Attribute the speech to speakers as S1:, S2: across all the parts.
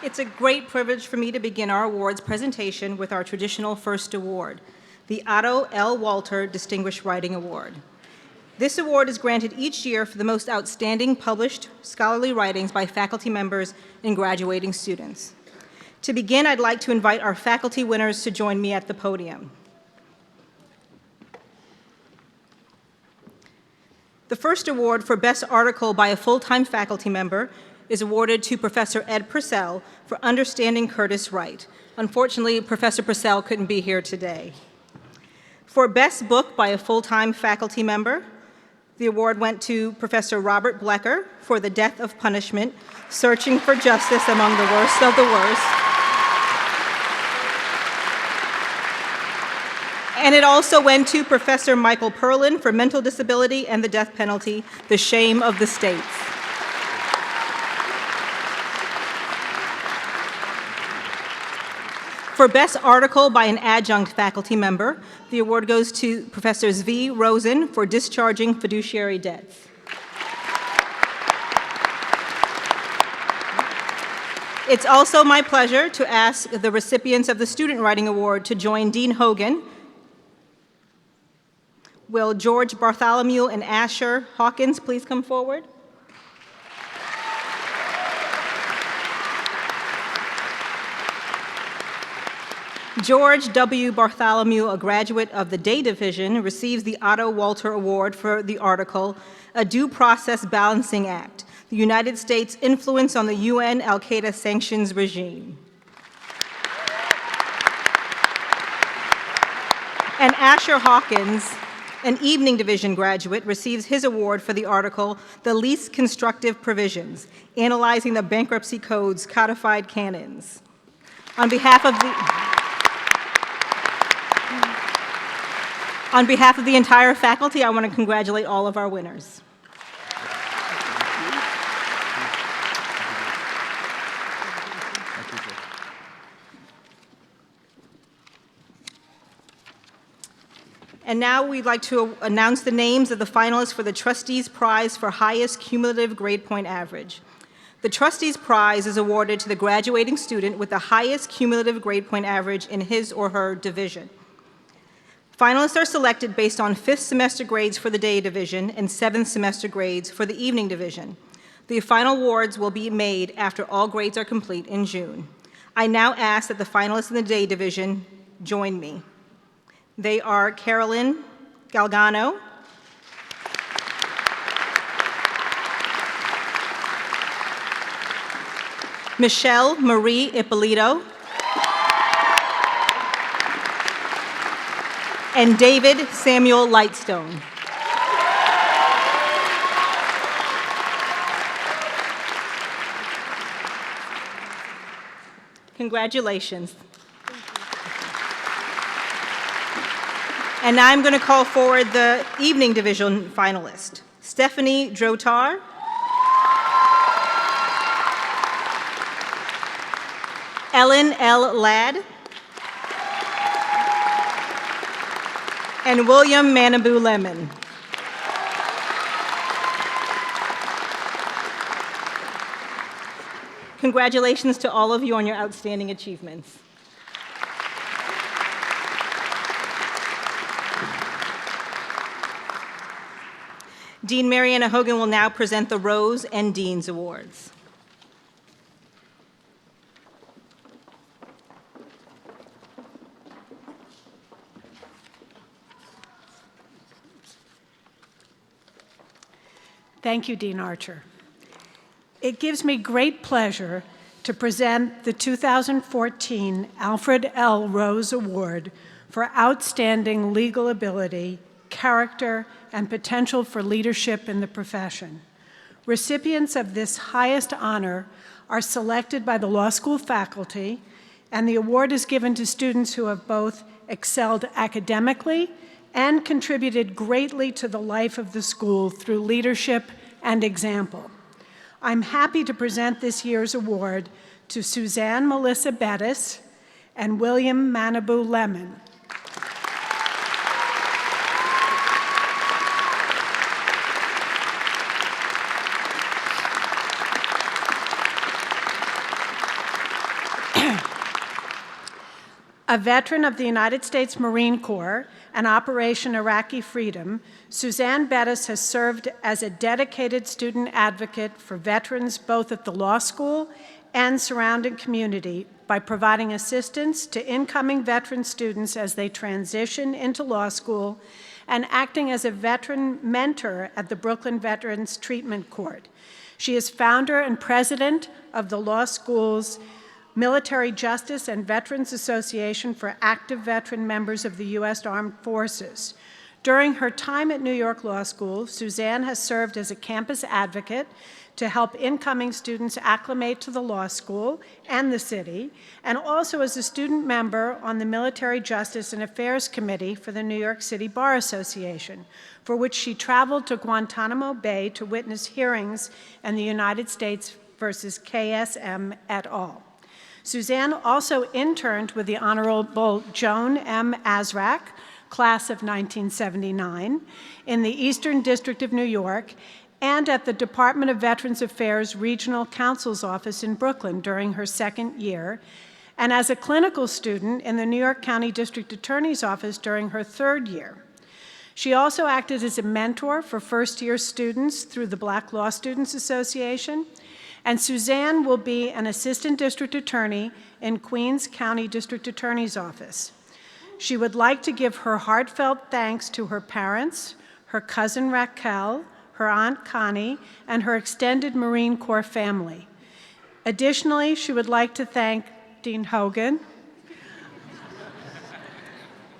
S1: It's a great privilege for me to begin our awards presentation with our traditional first award, the Otto L. Walter Distinguished Writing Award. This award is granted each year for the most outstanding published scholarly writings by faculty members and graduating students. To begin, I'd like to invite our faculty winners to join me at the podium. The first award for Best Article by a full-time faculty member is awarded to Professor Ed Purcell for Understanding Curtis Wright. Unfortunately, Professor Purcell couldn't be here today. For Best Book by a full-time faculty member, the award went to Professor Robert Blecker for The Death of Punishment, Searching for Justice Among the Worst of the Worst. And it also went to Professor Michael Perlin for Mental Disability and the Death Penalty, The Shame of the States. For Best Article by an adjunct faculty member, the award goes to Professor Zvi Rosen for Discharging Fiduciary Debts. It's also my pleasure to ask the recipients of the Student Writing Award to join Dean Hogan. Will George Bartholomew and Asher Hawkins please come forward? George W. Bartholomew, a graduate of the Day Division, receives the Otto Walter Award for the article, A Due Process Balancing Act, the United States' Influence on the UN Al-Qaeda Sanctions Regime. And Asher Hawkins, an Evening Division graduate, receives his award for the article, The Least Constructive Provisions, Analyzing the Bankruptcy Code's Codified Canons. On behalf of the entire faculty, I want to congratulate all of our winners. And now we'd like to announce the names of the finalists for the Trustees Prize for Highest Cumulative Grade Point Average. The Trustees Prize is awarded to the graduating student with the highest cumulative grade point average in his or her division. Finalists are selected based on 5th semester grades for the Day Division and 7th semester grades for the Evening Division. The final awards will be made after all grades are complete in June. I now ask that the finalists in the Day Division join me. They are Carolyn Galgano, Michelle Marie Ippolito, and David Samuel Lightstone. Congratulations. And now I'm going to call forward the Evening Division finalist, Stephanie Drotar, Ellen L. Ladd, and William Manabu Lemon. Congratulations to all of you on your outstanding achievements. Dean Mariana Hogan will now present the Rose and Dean's Awards.
S2: Thank you, Dean Archer. It gives me great pleasure to present the 2014 Alfred L. Rose Award for Outstanding Legal Ability, Character, and Potential for Leadership in the Profession. Recipients of this highest honor are selected by the law school faculty, and the award is given to students who have both excelled academically and contributed greatly to the life of the school through leadership and example. I'm happy to present this year's award to Suzanne Melissa Bettis and William Manabu Lemon. A veteran of the United States Marine Corps and Operation Iraqi Freedom, Suzanne Bettis has served as a dedicated student advocate for veterans both at the law school and surrounding community by providing assistance to incoming veteran students as they transition into law school and acting as a veteran mentor at the Brooklyn Veterans Treatment Court. She is founder and president of the law school's Military Justice and Veterans Association for active veteran members of the U.S. Armed Forces. During her time at New York Law School, Suzanne has served as a campus advocate to help incoming students acclimate to the law school and the city, and also as a student member on the Military Justice and Affairs Committee for the New York City Bar Association, for which she traveled to Guantanamo Bay to witness hearings in the United States versus KSM et al. Suzanne also interned with the Honorable Joan M. Azraq, class of 1979, in the Eastern District of New York, and at the Department of Veterans Affairs Regional Counsel's Office in Brooklyn during her second year, and as a clinical student in the New York County District Attorney's Office during her third year. She also acted as a mentor for first-year students through the Black Law Students Association, and Suzanne will be an assistant district attorney in Queens County District Attorney's Office. She would like to give her heartfelt thanks to her parents, her cousin Raquel, her Aunt Connie, and her extended Marine Corps family. Additionally, she would like to thank Dean Hogan,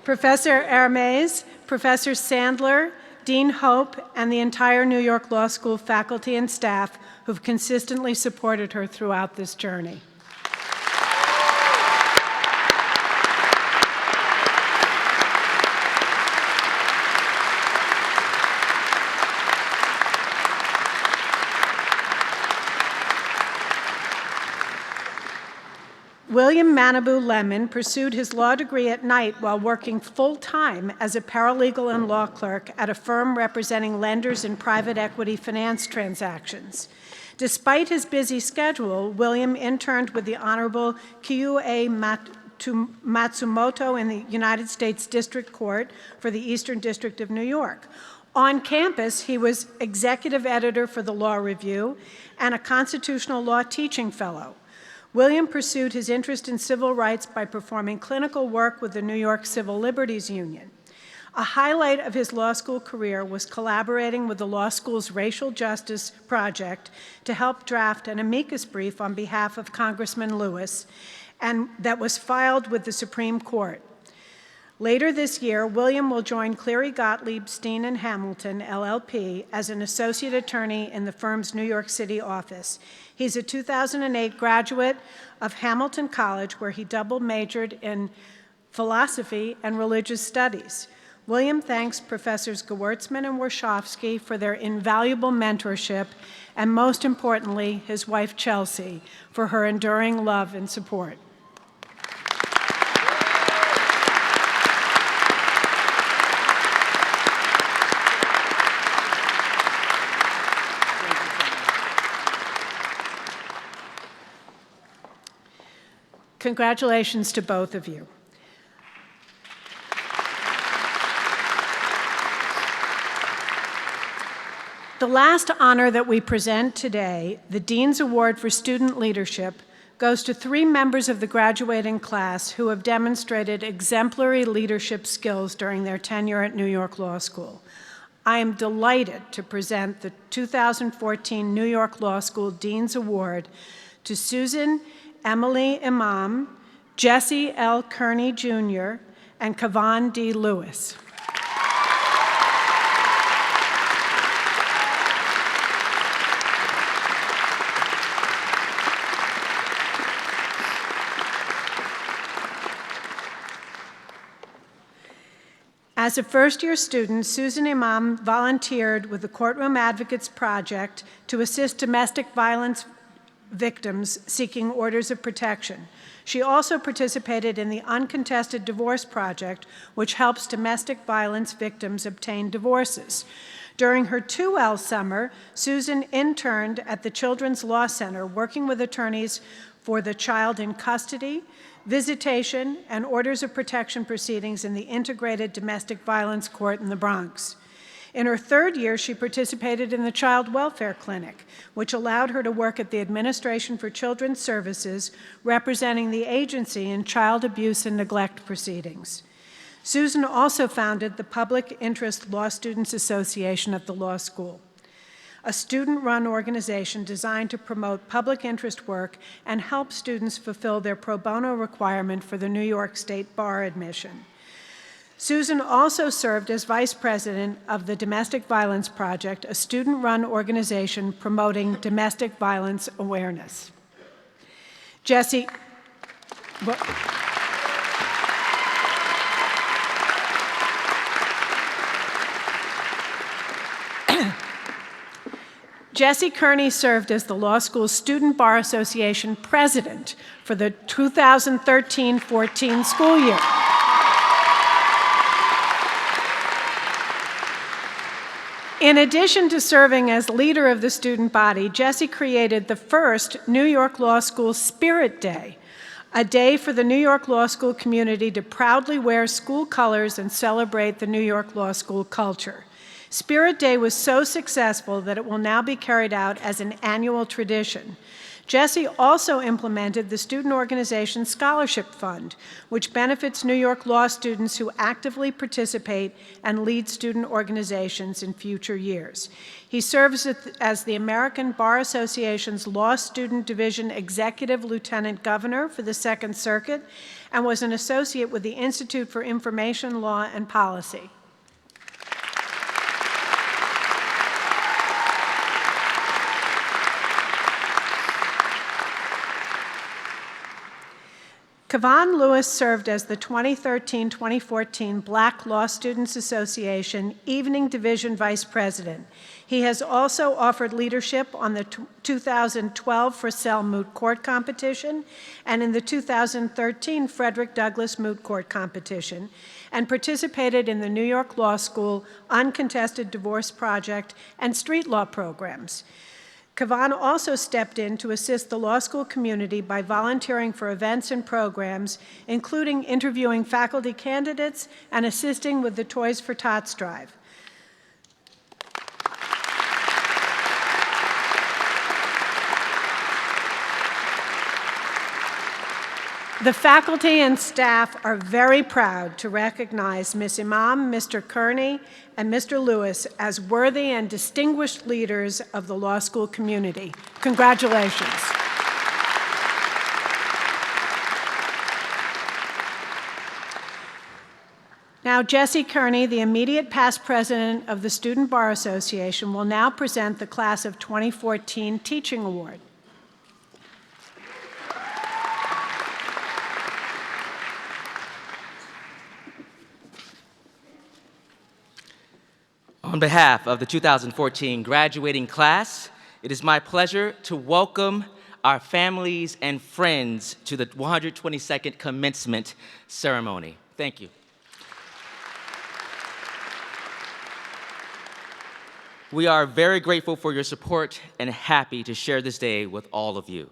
S2: Professor Hermes, Professor Sandler, Dean Hope, and the entire New York Law School faculty and staff who've consistently supported her throughout this journey. William Manabu Lemon pursued his law degree at night while working full-time as a paralegal and law clerk at a firm representing lenders in private equity finance transactions. Despite his busy schedule, William interned with the Honorable Kyue Matsumoto in the United States District Court for the Eastern District of New York. On campus, he was executive editor for the Law Review and a constitutional law teaching fellow. William pursued his interest in civil rights by performing clinical work with the New York Civil Liberties Union. A highlight of his law school career was collaborating with the law school's Racial Justice Project to help draft an amicus brief on behalf of Congressman Lewis, and that was filed with the Supreme Court. Later this year, William will join Cleary Gottlieb Steen and Hamilton, LLP, as an associate attorney in the firm's New York City office. He's a 2008 graduate of Hamilton College, where he double majored in philosophy and religious studies. William thanks Professors Gewurtzman and Warshawski for their invaluable mentorship, and most importantly, his wife Chelsea for her enduring love and support. Congratulations to both of you. The last honor that we present today, the Dean's Award for Student Leadership, goes to 3 members of the graduating class who have demonstrated exemplary leadership skills during their tenure at New York Law School. I am delighted to present the 2014 New York Law School Dean's Award to Susan Emily Imam, Jesse L. Kearney Jr., and Kavan D. Lewis. As a first-year student, Susan Imam volunteered with the Courtroom Advocates Project to assist domestic violence victims seeking orders of protection. She also participated in the Uncontested Divorce Project, which helps domestic violence victims obtain divorces. During her 2L summer, Susan interned at the Children's Law Center, working with attorneys for the child in custody, visitation, and orders of protection proceedings in the Integrated Domestic Violence Court in the Bronx. In her 3rd year, she participated in the Child Welfare Clinic, which allowed her to work at the Administration for Children's Services, representing the agency in child abuse and neglect proceedings. Susan also founded the Public Interest Law Students Association at the law school, a student-run organization designed to promote public interest work and help students fulfill their pro bono requirement for the New York State Bar admission. Susan also served as vice president of the Domestic Violence Project, a student-run organization promoting domestic violence awareness. Jessie Kearney served as the law school's Student Bar Association president for the 2013-14 school year. In addition to serving as leader of the student body, Jessie created the first New York Law School Spirit Day, a day for the New York Law School community to proudly wear school colors and celebrate the New York Law School culture. Spirit Day was so successful that it will now be carried out as an annual tradition. Jessie also implemented the Student Organization Scholarship Fund, which benefits New York law students who actively participate and lead student organizations in future years. He serves as the American Bar Association's Law Student Division Executive Lieutenant Governor for the Second Circuit and was an associate with the Institute for Information Law and Policy. Kevon Lewis served as the 2013-2014 Black Law Students Association Evening Division Vice President. He has also offered leadership on the 2012 Purcell Moot Court Competition and in the 2013 Frederick Douglass Moot Court Competition, and participated in the New York Law School Uncontested Divorce Project and street law programs. Kevon also stepped in to assist the law school community by volunteering for events and programs, including interviewing faculty candidates and assisting with the Toys for Tots drive. The faculty and staff are very proud to recognize Ms. Imam, Mr. Kearney, and Mr. Lewis as worthy and distinguished leaders of the law school community. Congratulations. Now, Jessie Kearney, the immediate past president of the Student Bar Association, will now present the Class of 2014 Teaching Award.
S3: On behalf of the 2014 graduating class, it is my pleasure to welcome our families and friends to the 122nd commencement ceremony. Thank you. We are very grateful for your support and happy to share this day with all of you.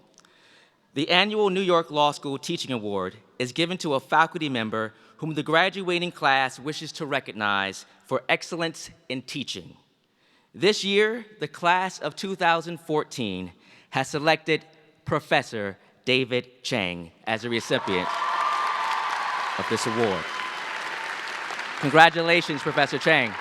S3: The annual New York Law School Teaching Award is given to a faculty member whom the graduating class wishes to recognize for excellence in teaching. This year, the class of 2014 has selected Professor David Chang as a recipient of this award. Congratulations, Professor Chang.